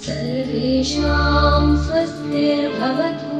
सर्वेषां स्वस्तिर्भवतु।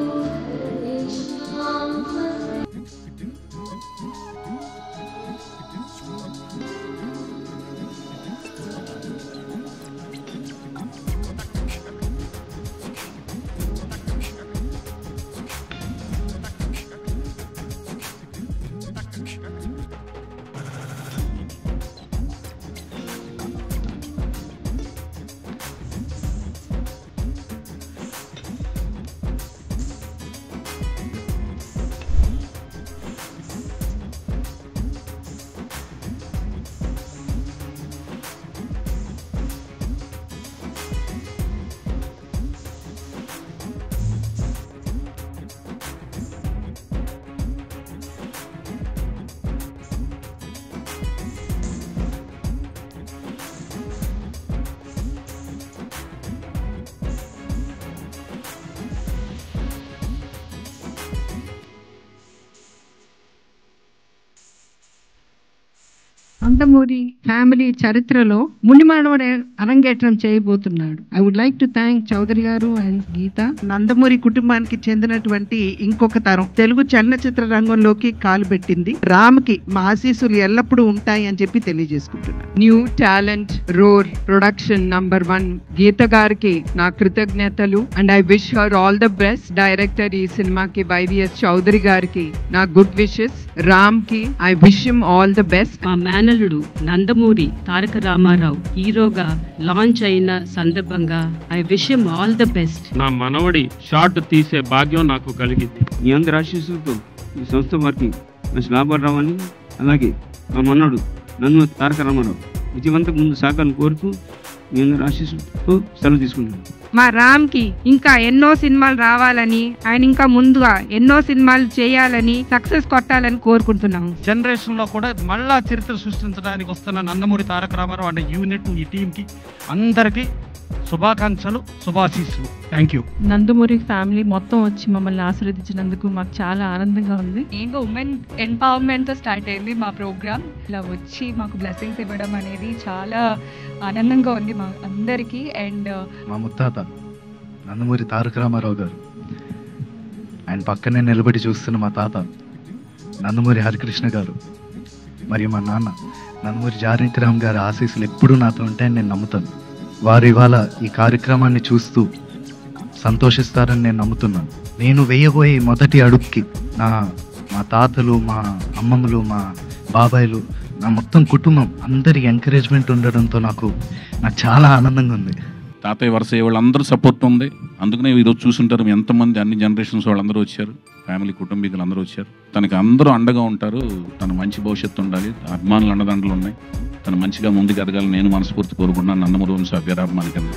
నందమూరి ఫ్యామిలీ చరిత్రలో మునిమానవుడు అరంగేట్రం చేయబోతున్నాడు. I would like to thank Chowdary గారు అండ్ గీత. నందమూరి కుటుంబానికి చెందినటువంటి ఇంకొక తరం తెలుగు చలనచిత్ర రంగంలోకి కాలు పెట్టింది. రామ్కి మా ఆశీస్సులు ఎల్లప్పుడూ ఉంటాయి అని చెప్పి తెలియజేసుకుంటున్నాను. న్యూ టాలెంట్ రోర్ ప్రొడక్షన్ #1 గీత గారికి నా కృతజ్ఞతలు and I wish her all the best. Director ఈ సినిమాకి వైవిఎస్ చౌదరి గారికి నా గుడ్ విషెస్. రామ్ కి I wish him all the best. మా మేనల్లుడు నందమూరి తారక రామారావు హీరోగా లాంచ్ అయిన సందర్భంగా I wish him all the best. నా మనవడి షార్ట్ తీసే భాగ్యం నాకు కలిగింది. ఈ అందరి ఆశీస్సులతో ఈ సంస్థ వారికి మంచి లాభాలు రావాలి. అలాగే మా మనవడు నందమూరి తారక రామారావు విజయవంతం ముందు సాగాలను కోరుతూ మీ అందరి ఆశీస్సులతో సెలవు తీసుకుంటున్నాను. మా రామ్ కి ఇంకా ఎన్నో సినిమాలు రావాలని, ఆయన ఇంకా ముందుగా ఎన్నో సినిమాలు చేయాలని, సక్సెస్ కొట్టాలని కోరుకుంటున్నాము. జనరేషన్ లో కూడా మళ్ళా చరిత్ర సృష్టించడానికి వస్తున్న నందమూరి తారక రామారావు అనే యూనిట్, ఈ టీమ్ కి అందరికీ శుభాకాంక్షలు, శుభాశీస్సులు. Thank you. నందమూరి ఫ్యామిలీ మొత్తం వచ్చి మమ్మల్ని ఆశీర్వదించినందుకు మాకు చాలా ఆనందంగా ఉంది. ఇంకా ఉమెన్ ఎంపవర్మెంట్ తో స్టార్ట్ అయింది మా ప్రోగ్రామ్. ఇలా వచ్చి మాకు బ్లెస్సింగ్స్ ఇవ్వడం అనేది చాలా ఆనందంగా ఉంది మా అందరికీ. అండ్ మా ముత్తాత నందమూరి తారక రామారావు గారు, ఆయన పక్కనే నిలబడి చూస్తున్న మా తాత నందమూరి హరికృష్ణ గారు, మరియు మా నాన్న నందమూరి జానకిరామ్ గారి ఆశీస్సులు ఎప్పుడూ నాతో ఉంటాయని నేను నమ్ముతాను. వారు ఇవాళ ఈ కార్యక్రమాన్ని చూస్తూ సంతోషిస్తారని నేను నమ్ముతున్నాను. నేను వేయబోయే మొదటి అడుగుకి మా తాతలు, మా అమ్మమ్మలు, మా బాబాయిలు, నా మొత్తం కుటుంబం అందరి ఎంకరేజ్మెంట్ ఉండడంతో నాకు చాలా ఆనందంగా ఉంది. తాతయ్య వరుస వాళ్ళందరూ సపోర్ట్ ఉంది. అందుకనే ఈరోజు చూసుంటారు ఎంతమంది అన్ని జనరేషన్స్ వాళ్ళందరూ వచ్చారు, ఫ్యామిలీ కుటుంబీకులు అందరూ వచ్చారు. తనకి అందరూ అండగా ఉంటారు. తన మంచి భవిష్యత్తు ఉండాలి. అభిమానులు అండదండలు ఉన్నాయి. తను మంచిగా ముందుకు ఎదగాలని నేను మనస్ఫూర్తి కోరుకుంటున్నాను. నందమూరి వంశ అభ్యరాభిమానికండి.